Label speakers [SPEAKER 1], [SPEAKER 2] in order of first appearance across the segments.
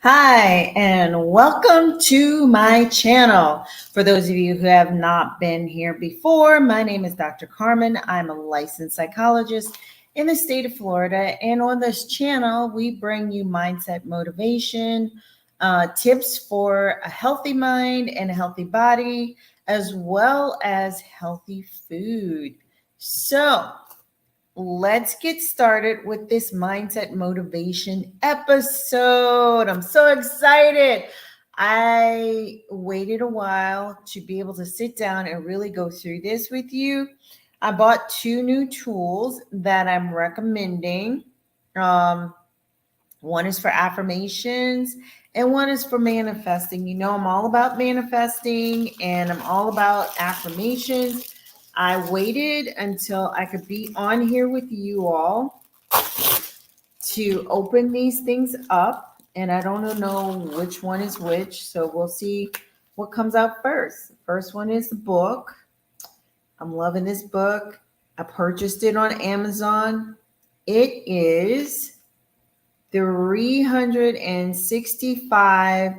[SPEAKER 1] Hi, and welcome to my channel. For those of you who have not been here before, my name is Dr. Carmen. I'm a licensed psychologist in the state of Florida. And on this channel, we bring you mindset motivation, tips for a healthy mind and a healthy body, as well as healthy food. So, let's get started with this mindset motivation episode. I'm so excited. I waited a while to be able to sit down and really go through this with you. I bought two new tools that I'm recommending. One is for affirmations and one is for manifesting. You know, I'm all about manifesting and I'm all about affirmations. I waited until I could be on here with you all to open these things up. And I don't know which one is which. So we'll see what comes out first. The first one is the book. I'm loving this book. I purchased it on Amazon. It is 365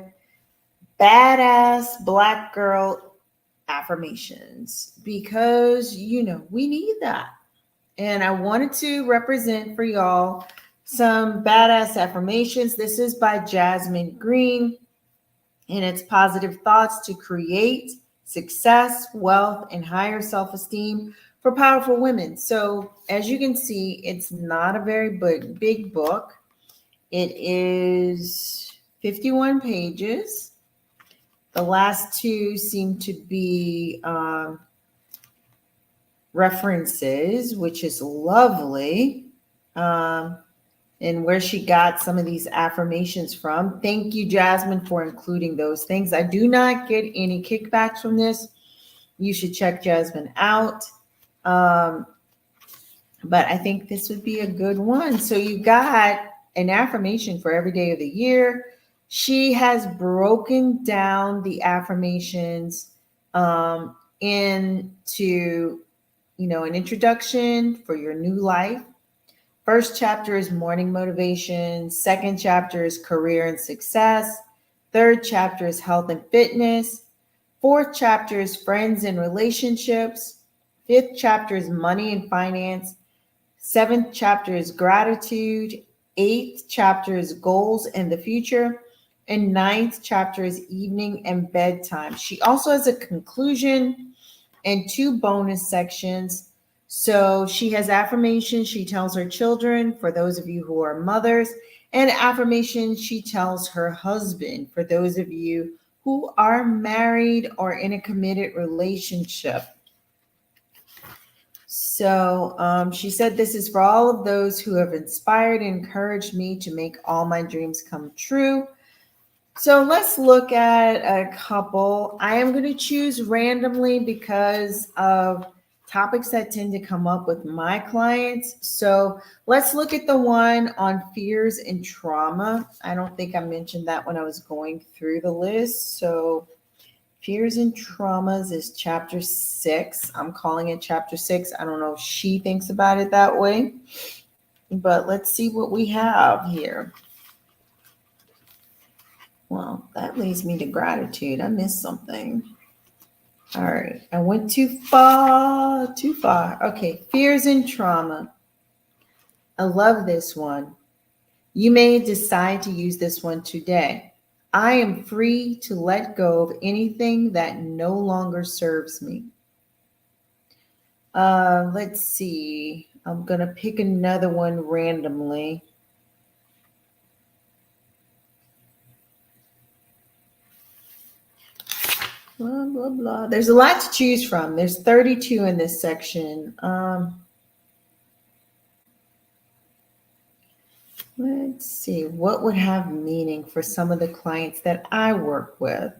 [SPEAKER 1] badass Black girl affirmations because, we need that. And I wanted to represent for y'all some badass affirmations. This is by Jasmine Green, and it's positive thoughts to create success, wealth, and higher self-esteem for powerful women. So as you can see, it's not a very big book. It is 51 pages. The last two seem to be references, which is lovely. And where she got some of these affirmations from. Thank you, Jasmine, for including those things. I do not get any kickbacks from this. You should check Jasmine out. But I think this would be a good one. So you got an affirmation for every day of the year. She has broken down the affirmations into, an introduction for your new life. First chapter is morning motivation. Second chapter is career and success. Third chapter is health and fitness. Fourth chapter is friends and relationships. Fifth chapter is money and finance. Seventh chapter is gratitude. Eighth chapter is goals and the future. And ninth chapter is evening and bedtime. She also has a conclusion and two bonus sections. So she has affirmations she tells her children, for those of you who are mothers, and affirmations she tells her husband, for those of you who are married or in a committed relationship. So she said, this is for all of those who have inspired and encouraged me to make all my dreams come true. So let's look at a couple. I am going to choose randomly because of topics that tend to come up with my clients. So let's look at the one on fears and trauma. I don't think I mentioned that when I was going through the list. So fears and traumas is chapter 6. I'm calling it chapter 6. I don't know if she thinks about it that way, but let's see what we have here. Well, that leads me to gratitude. I missed something. All right. I went too far. Okay. Fears and trauma. I love this one. You may decide to use this one today. I am free to let go of anything that no longer serves me. Let's see. I'm going to pick another one randomly. Blah, blah, blah. There's a lot to choose from. There's 32 in this section. Let's see. What would have meaning for some of the clients that I work with?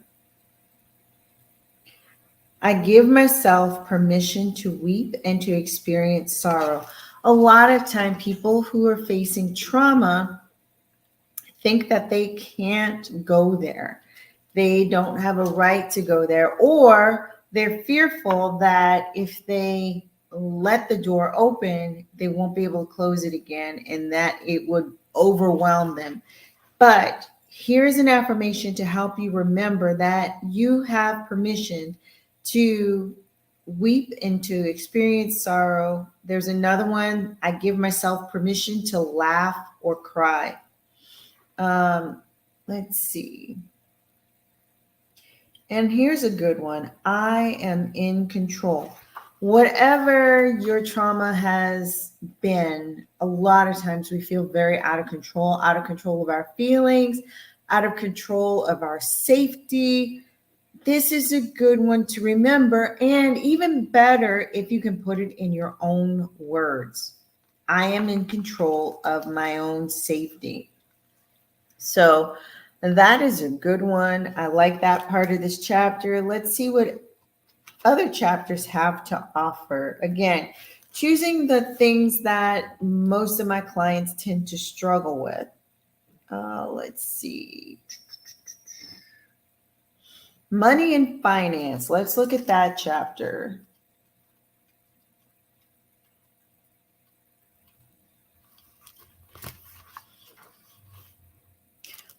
[SPEAKER 1] I give myself permission to weep and to experience sorrow. A lot of time, people who are facing trauma think that they can't go there. They don't have a right to go there, or they're fearful that if they let the door open, they won't be able to close it again and that it would overwhelm them. But Here's an affirmation to help you remember that you have permission to weep and to experience sorrow. There's another one. I give myself permission to laugh or cry. Let's see. And here's a good one. I am in control. Whatever your trauma has been, a lot of times we feel very out of control of our feelings, out of control of our safety. This is a good one to remember, and even better if you can put it in your own words. I am in control of my own safety. So that is a good one. I like that part of this chapter. Let's see what other chapters have to offer. Again, choosing the things that most of my clients tend to struggle with. Let's see. Money and finance. Let's look at that chapter.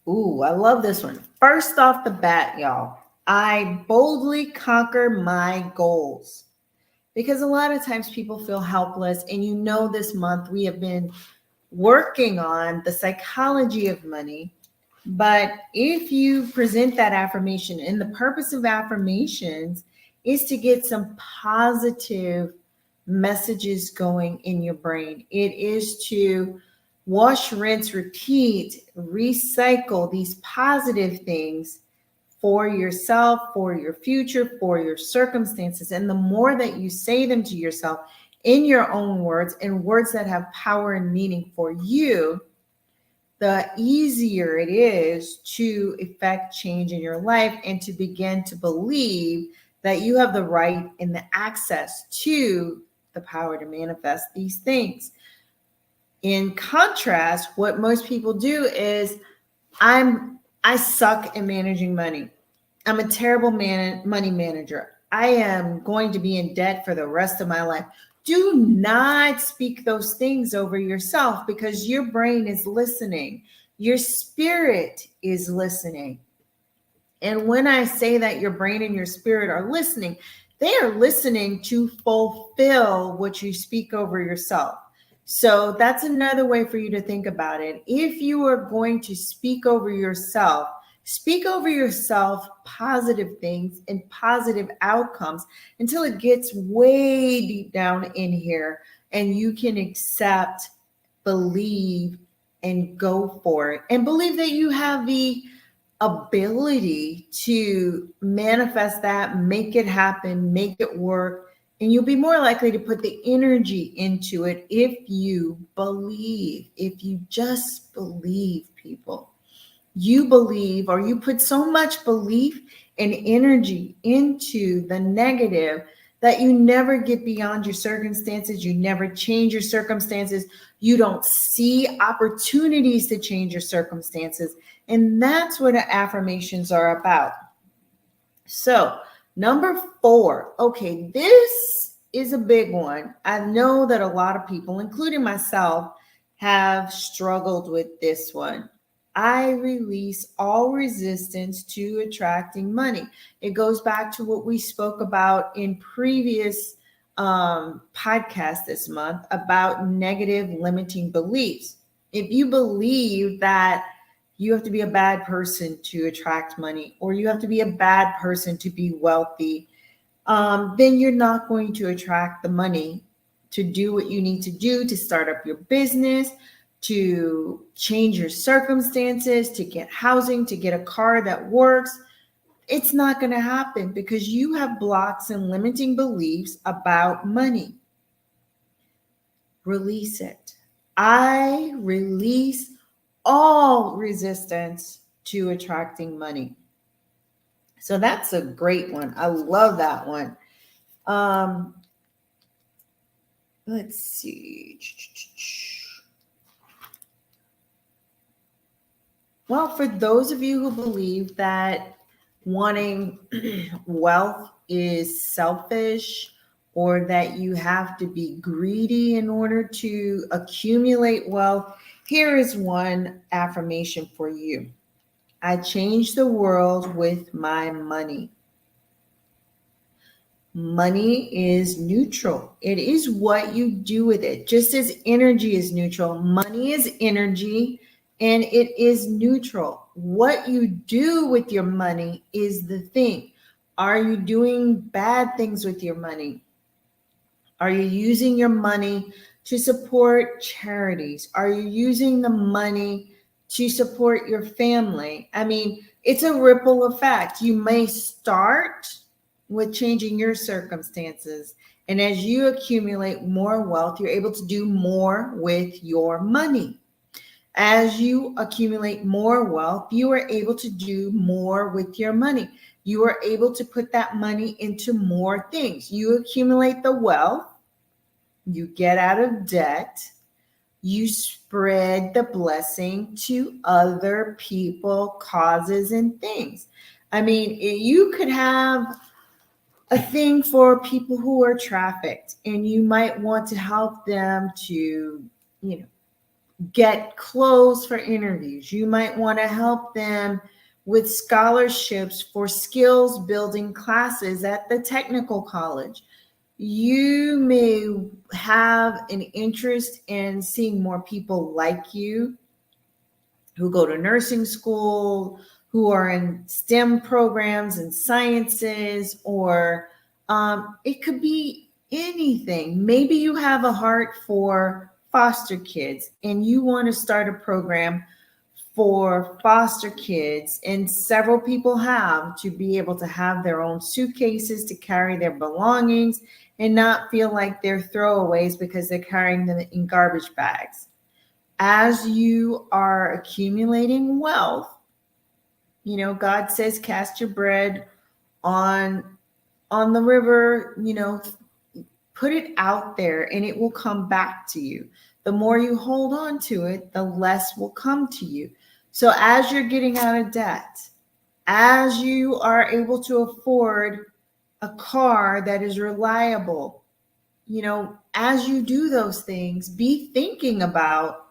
[SPEAKER 1] Ooh, I love this one. First off the bat, y'all, I boldly conquer my goals. Because a lot of times people feel helpless. And you know, this month we have been working on the psychology of money. But if you present that affirmation, and the purpose of affirmations is to get some positive messages going in your brain. It is to wash, rinse, repeat, recycle these positive things for yourself, for your future, for your circumstances. And the more that you say them to yourself in your own words, and words that have power and meaning for you, the easier it is to effect change in your life and to begin to believe that you have the right and the access to the power to manifest these things. In contrast, what most people do is I suck at managing money. I'm a terrible money manager. I am going to be in debt for the rest of my life. Do not speak those things over yourself, because your brain is listening. Your spirit is listening. And when I say that your brain and your spirit are listening, they are listening to fulfill what you speak over yourself. So that's another way for you to think about it. If you are going to speak over yourself positive things and positive outcomes until it gets way deep down in here and you can accept, believe, and go for it. And believe that you have the ability to manifest that, make it happen, make it work. And you'll be more likely to put the energy into it if you believe, if you just believe, people. You believe, or you put so much belief and energy into the negative that you never get beyond your circumstances. You never change your circumstances. You don't see opportunities to change your circumstances. And that's what affirmations are about. So, number 4. Okay, this is a big one. I know that a lot of people, including myself, have struggled with this one. I release all resistance to attracting money. It goes back to what we spoke about in previous podcasts this month about negative limiting beliefs. If you believe that you have to be a bad person to attract money, or you have to be a bad person to be wealthy, then you're not going to attract the money to do what you need to do to start up your business, to change your circumstances, to get housing, to get a car that works. It's not going to happen because you have blocks and limiting beliefs about money. Release it. I release all resistance to attracting money. So that's a great one. I love that one. Let's see. Well, for those of you who believe that wanting wealth is selfish, or that you have to be greedy in order to accumulate wealth, here is one affirmation for you. I change the world with my money. Money is neutral. It is what you do with it. Just as energy is neutral, money is energy and it is neutral. What you do with your money is the thing. Are you doing bad things with your money? Are you using your money to support charities? Are you using the money to support your family? I mean, it's a ripple effect. You may start with changing your circumstances. And as you accumulate more wealth, you're able to do more with your money. As you accumulate more wealth, you are able to do more with your money. You are able to put that money into more things. You accumulate the wealth, you get out of debt, you spread the blessing to other people, causes, and things. I mean, you could have a thing for people who are trafficked, and you might want to help them to, get clothes for interviews. You might want to help them with scholarships for skills building classes at the technical college. You may have an interest in seeing more people like you who go to nursing school, who are in STEM programs and sciences, or it could be anything. Maybe you have a heart for foster kids and you want to start a program for foster kids, and several people have, to be able to have their own suitcases to carry their belongings and not feel like they're throwaways because they're carrying them in garbage bags. As you are accumulating wealth, God says cast your bread on the river, put it out there and it will come back to you. The more you hold on to it, the less will come to you. So as you're getting out of debt, as you are able to afford a car that is reliable, as you do those things, be thinking about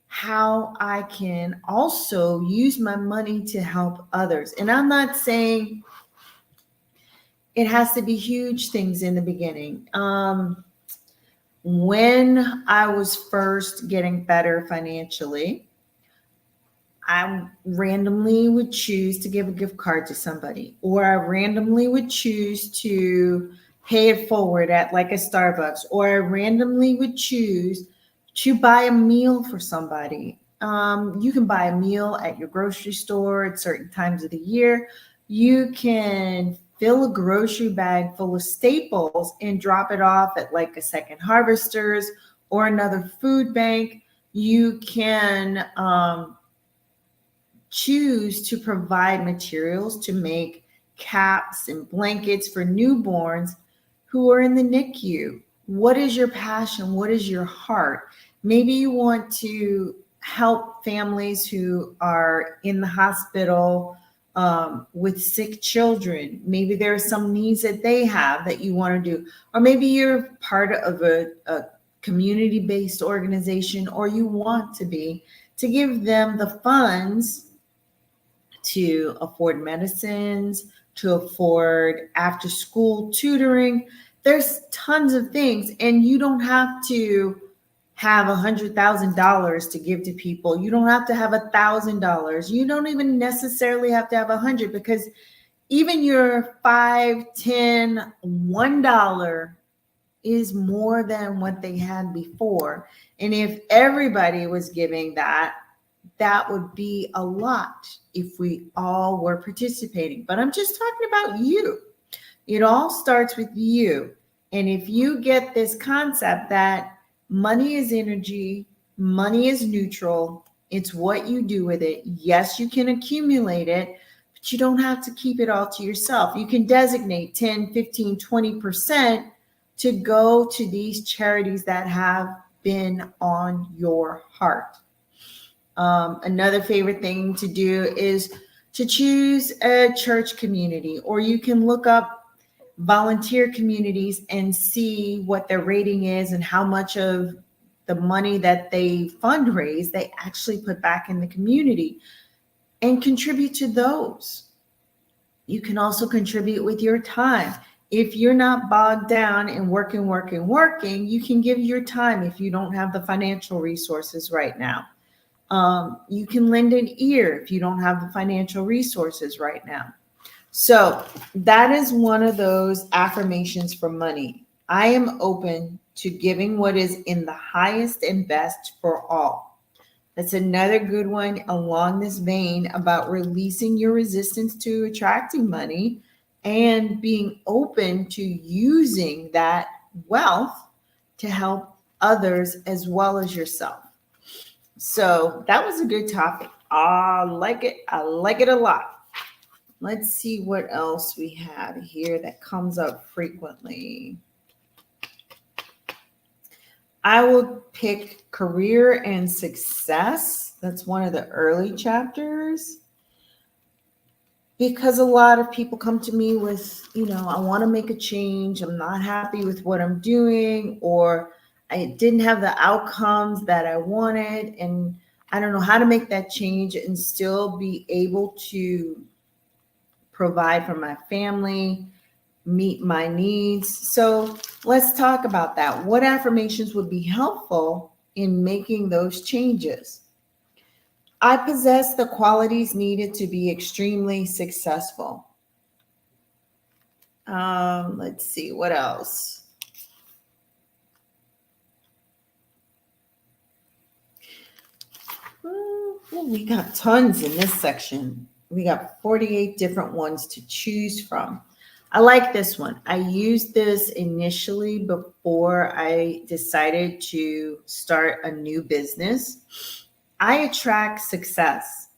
[SPEAKER 1] how I can also use my money to help others. And I'm not saying it has to be huge things in the beginning. When I was first getting better financially, I randomly would choose to give a gift card to somebody, or I randomly would choose to pay it forward at like a Starbucks, or I randomly would choose to buy a meal for somebody. You can buy a meal at your grocery store at certain times of the year. You can fill a grocery bag full of staples and drop it off at like a Second Harvesters or another food bank. You can choose to provide materials to make caps and blankets for newborns who are in the NICU. What is your passion? What is your heart? Maybe you want to help families who are in the hospital with sick children. Maybe there are some needs that they have that you want to do. Or maybe you're part of a community-based organization, or you want to be, to give them the funds to afford medicines, to afford after-school tutoring. There's tons of things, and you don't have to have $100,000 to give to people. You don't have to have $1,000. You don't even necessarily have to have 100, because even your $5, $10, $1 is more than what they had before. And if everybody was giving that, that would be a lot if we all were participating. But I'm just talking about you. It all starts with you. And if you get this concept that money is energy, money is neutral, it's what you do with it. Yes, you can accumulate it, but you don't have to keep it all to yourself. You can designate 10, 15, 20% to go to these charities that have been on your heart. Another favorite thing to do is to choose a church community, or you can look up volunteer communities and see what their rating is and how much of the money that they fundraise they actually put back in the community. and contribute to those. You can also contribute with your time. If you're not bogged down in working, you can give your time if you don't have the financial resources right now. You can lend an ear if you don't have the financial resources right now. So that is one of those affirmations for money. I am open to giving what is in the highest and best for all. That's another good one along this vein about releasing your resistance to attracting money and being open to using that wealth to help others as well as yourself. So that was a good topic. I like it. I like it a lot. Let's see what else we have here that comes up frequently. I will pick career and success. That's one of the early chapters. Because a lot of people come to me with, I want to make a change. I'm not happy with what I'm doing, or I didn't have the outcomes that I wanted. And I don't know how to make that change and still be able to provide for my family, meet my needs. So let's talk about that. What affirmations would be helpful in making those changes? I possess the qualities needed to be extremely successful. Let's see, what else? We got tons in this section. We got 48 different ones to choose from. I like this one. I used this initially before I decided to start a new business. I attract success.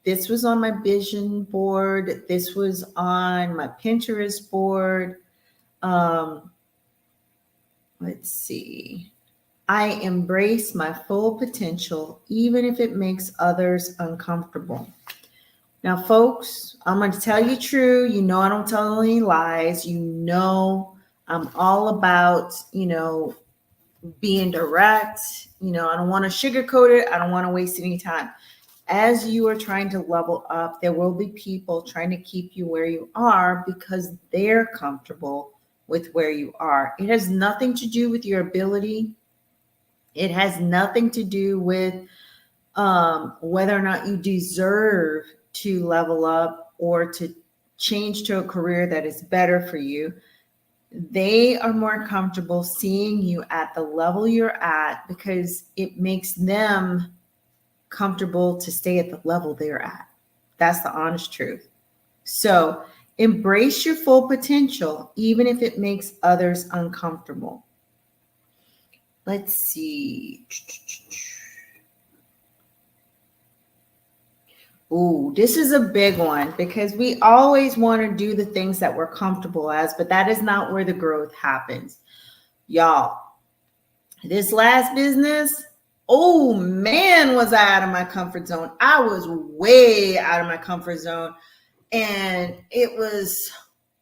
[SPEAKER 1] This was on my vision board. This was on my Pinterest board. Let's see. I embrace my full potential, even if it makes others uncomfortable. Now, folks, I'm going to tell you true. I don't tell any lies. I'm all about, being direct. I don't want to sugarcoat it. I don't want to waste any time. As you are trying to level up, there will be people trying to keep you where you are because they're comfortable with where you are. It has nothing to do with your ability. It has nothing to do with whether or not you deserve to level up or to change to a career that is better for you. They are more comfortable seeing you at the level you're at because it makes them comfortable to stay at the level they're at. That's the honest truth. So embrace your full potential, even if it makes others uncomfortable. Let's see. Ooh, this is a big one because we always want to do the things that we're comfortable as, but that is not where the growth happens. Y'all, this last business, oh man, was I out of my comfort zone. I was way out of my comfort zone. And it was,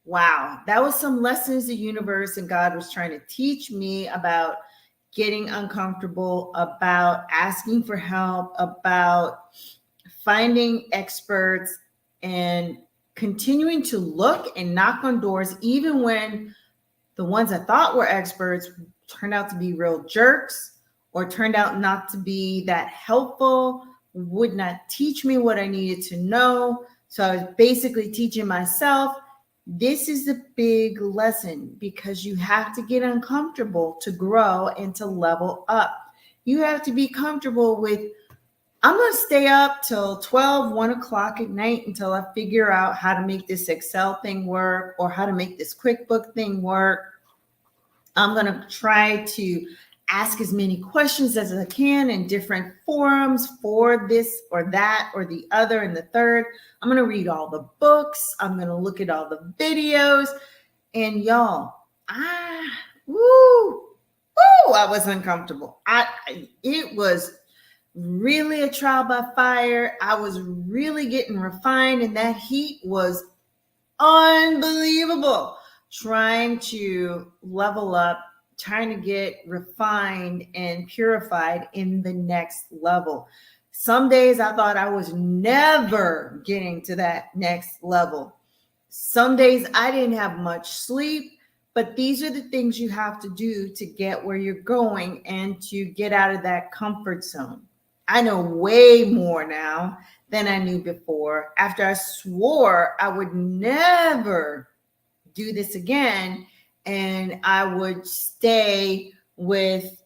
[SPEAKER 1] wow, that was some lessons the universe and God was trying to teach me about getting uncomfortable, about asking for help, about finding experts and continuing to look and knock on doors, even when the ones I thought were experts turned out to be real jerks or turned out not to be that helpful, would not teach me what I needed to know. So I was basically teaching myself. This is a big lesson because you have to get uncomfortable to grow and to level up. You have to be comfortable with, I'm going to stay up till 12, 1 o'clock at night until I figure out how to make this Excel thing work or how to make this QuickBook thing work. I'm going to try to ask as many questions as I can in different forums for this or that or the other and the third. I'm going to read all the books. I'm going to look at all the videos. And y'all, I was uncomfortable. It was really a trial by fire. I was really getting refined, and that heat was unbelievable. Trying to level up, trying to get refined and purified in the next level. Some days I thought I was never getting to that next level. Some days I didn't have much sleep, but these are the things you have to do to get where you're going and to get out of that comfort zone. I know way more now than I knew before. After I swore I would never do this again, and I would stay with,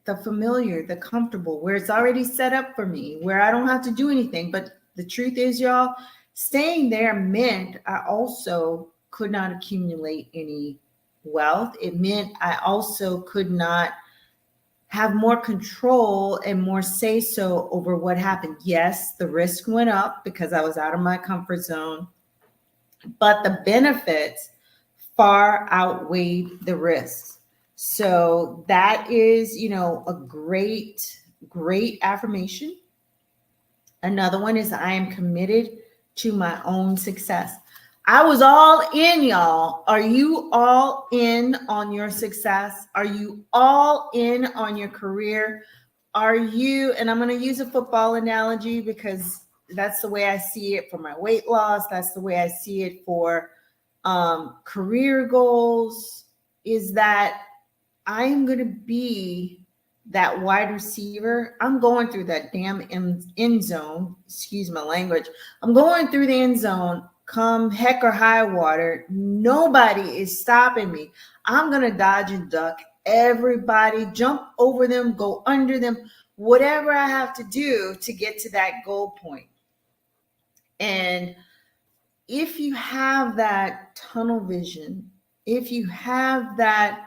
[SPEAKER 1] the familiar, the comfortable, where it's already set up for me, where I don't have to do anything. But the truth is, y'all, staying there meant I also could not accumulate any wealth. It meant I also could not have more control and more say so over what happened. Yes, the risk went up because I was out of my comfort zone, but the benefits far outweighed the risks. So that is, a great affirmation. Another one is I am committed to my own success. I was all in, y'all. Are you all in on your success? Are you all in on your career? Are you, and I'm going to use a football analogy because that's the way I see it for my weight loss. That's the way I see it for career goals, is that I am going to be that wide receiver. I'm going through that damn end zone. Excuse my language. I'm going through the end zone. Come heck or high water. Nobody is stopping me. I'm going to dodge and duck everybody, jump over them, go under them, whatever I have to do to get to that goal point. And if you have that tunnel vision, if you have that,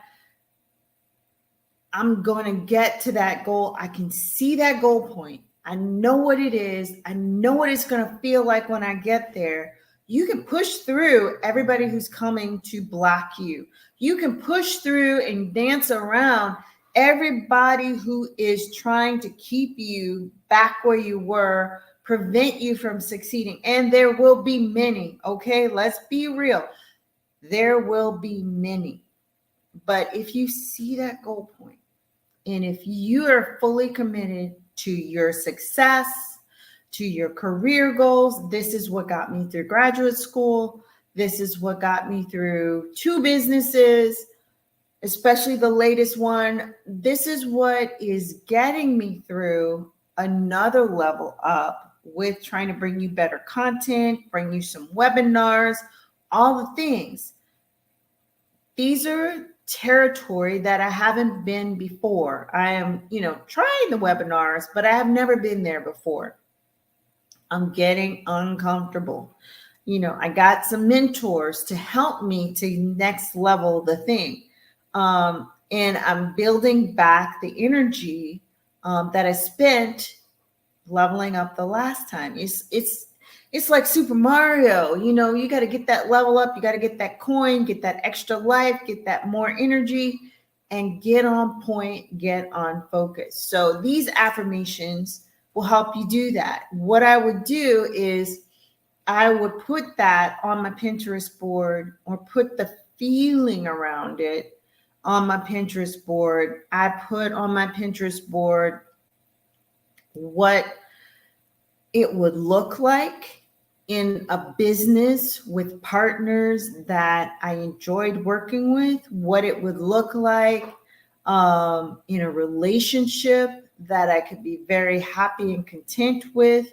[SPEAKER 1] I'm going to get to that goal, I can see that goal point, I know what it is, I know what it's going to feel like when I get there, you can push through everybody who's coming to block you. You can push through and dance around everybody who is trying to keep you back where you were, prevent you from succeeding. And there will be many, okay? Let's be real. There will be many. But if you see that goal point, and if you are fully committed to your success, to your career goals, this is what got me through graduate school. This is what got me through 2 businesses, especially the latest one. This is what is getting me through another level up with trying to bring you better content, bring you some webinars, all the things. These are territory that I haven't been before. I am, trying the webinars, but I have never been there before. I'm getting uncomfortable. I got some mentors to help me to next level the thing. And I'm building back the energy that I spent leveling up the last time. It's like Super Mario, you got to get that level up. You got to get that coin, get that extra life, get that more energy, and get on point, get on focus. So these affirmations will help you do that. What I would do is I would put that on my Pinterest board, or put the feeling around it on my Pinterest board. I put on my Pinterest board what it would look like in a business with partners that I enjoyed working with, what it would look like in a relationship that I could be very happy and content with.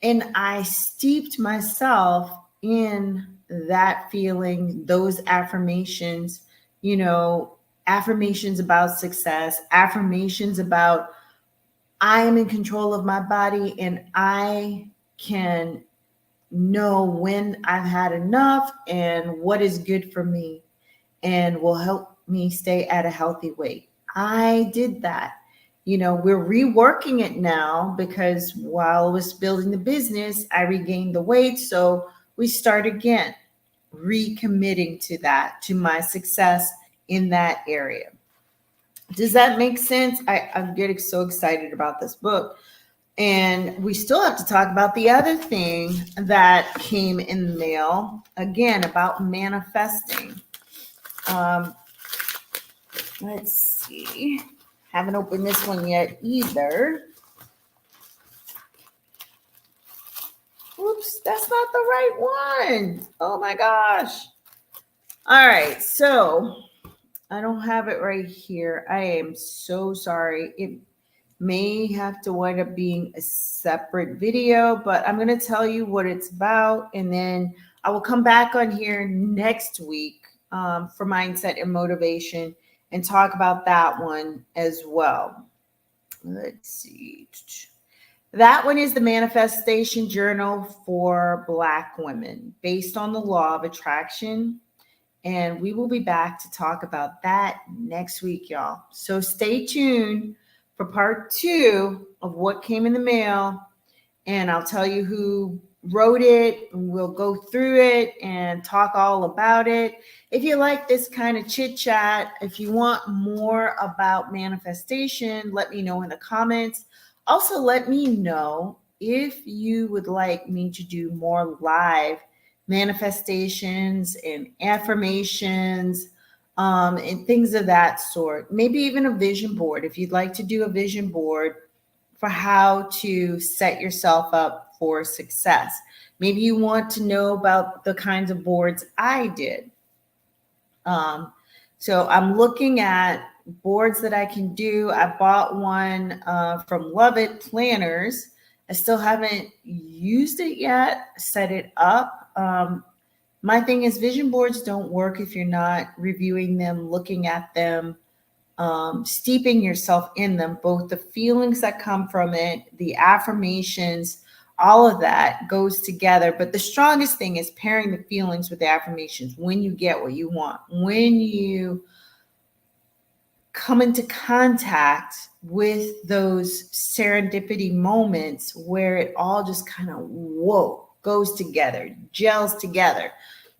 [SPEAKER 1] And I steeped myself in that feeling, those affirmations, affirmations about success, affirmations about I am in control of my body and I can know when I've had enough and what is good for me and will help me stay at a healthy weight. I did that. We're reworking it now because while I was building the business, I regained the weight. So we start again, recommitting to that, to my success in that area. Does that make sense? I'm getting so excited about this book. And we still have to talk about the other thing that came in the mail, again, about manifesting. Let's see. Haven't opened this one yet either. Oops, that's not the right one. Oh my gosh. All right, so I don't have it right here. I am so sorry. It may have to wind up being a separate video, but I'm going to tell you what it's about. And then I will come back on here next week for mindset and motivation and talk about that one as well. Let's see. That one is the Manifestation Journal for Black women based on the law of attraction. And we will be back to talk about that next week, y'all. So stay tuned for part 2 of what came in the mail. And I'll tell you who wrote it. And we'll go through it and talk all about it. If you like this kind of chit chat, if you want more about manifestation, let me know in the comments. Also, let me know if you would like me to do more live manifestations and affirmations and things of that sort. Maybe even a vision board if you'd like to do a vision board for how to set yourself up for success. Maybe you want to know about the kinds of boards I did. So I'm looking at boards that I can do. I bought one from Love It Planners. I still haven't used it yet, set it up. My thing is vision boards don't work if you're not reviewing them, looking at them, steeping yourself in them, both the feelings that come from it, the affirmations, all of that goes together. But the strongest thing is pairing the feelings with the affirmations when you get what you want, when you come into contact with those serendipity moments where it all just kind of, whoa, goes together, gels together.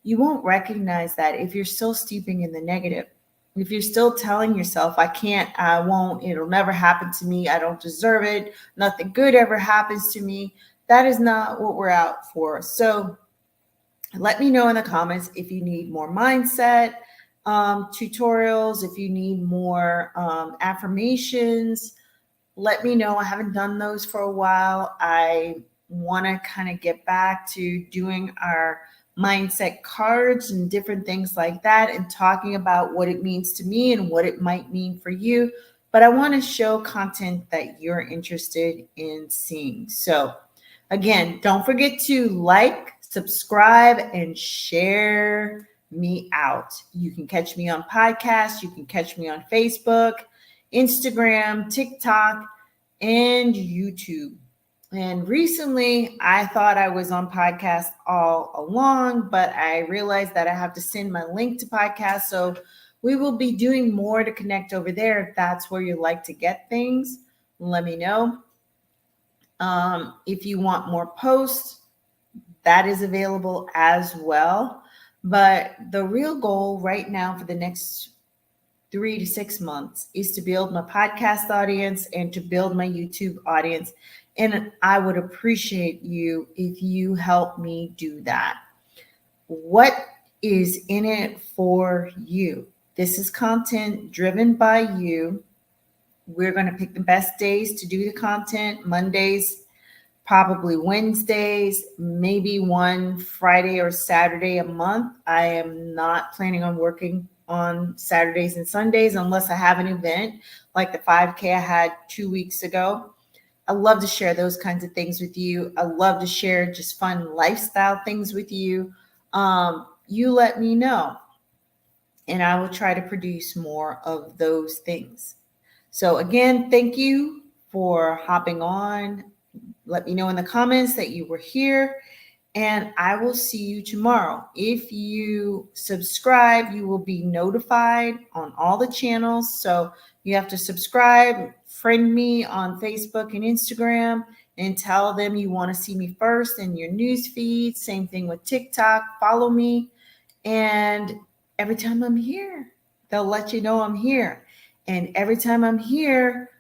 [SPEAKER 1] You won't recognize that if you're still steeping in the negative. If you're still telling yourself, I can't, I won't, it'll never happen to me, I don't deserve it, nothing good ever happens to me, that is not what we're out for. So let me know in the comments if you need more mindset tutorials, if you need more affirmations. Let me know. I haven't done those for a while. I want to kind of get back to doing our mindset cards and different things like that and talking about what it means to me and what it might mean for you. But I want to show content that you're interested in seeing. So again, don't forget to like, subscribe, and share me out. You can catch me on podcasts. You can catch me on Facebook, Instagram, TikTok, and YouTube. And recently, I thought I was on podcast all along, but I realized that I have to send my link to podcast. So we will be doing more to connect over there. If that's where you like to get things, let me know. If you want more posts, that is available as well. But the real goal right now for the next 3 to 6 months is to build my podcast audience and to build my YouTube audience. And I would appreciate you if you help me do that. What is in it for you? This is content driven by you. We're going to pick the best days to do the content. Mondays, probably Wednesdays, maybe one Friday or Saturday a month. I am not planning on working on Saturdays and Sundays unless I have an event like the 5K I had 2 weeks ago. I love to share those kinds of things with you. I love to share just fun lifestyle things with you. You let me know, and I will try to produce more of those things. So again, thank you for hopping on. Let me know in the comments that you were here, and I will see you tomorrow. If you subscribe, you will be notified on all the channels. So you have to subscribe, friend me on Facebook and Instagram, and tell them you want to see me first in your news feed. Same thing with TikTok. Follow me. And every time I'm here, they'll let you know I'm here. And every time I'm here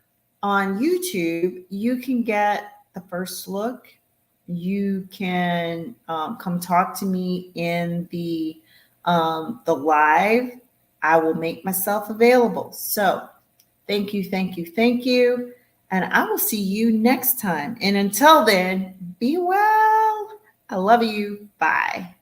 [SPEAKER 1] on YouTube, you can get the first look. You can come talk to me in the live. I will make myself available. So thank you, thank you, thank you. And I will see you next time. And until then, be well. I love you. Bye.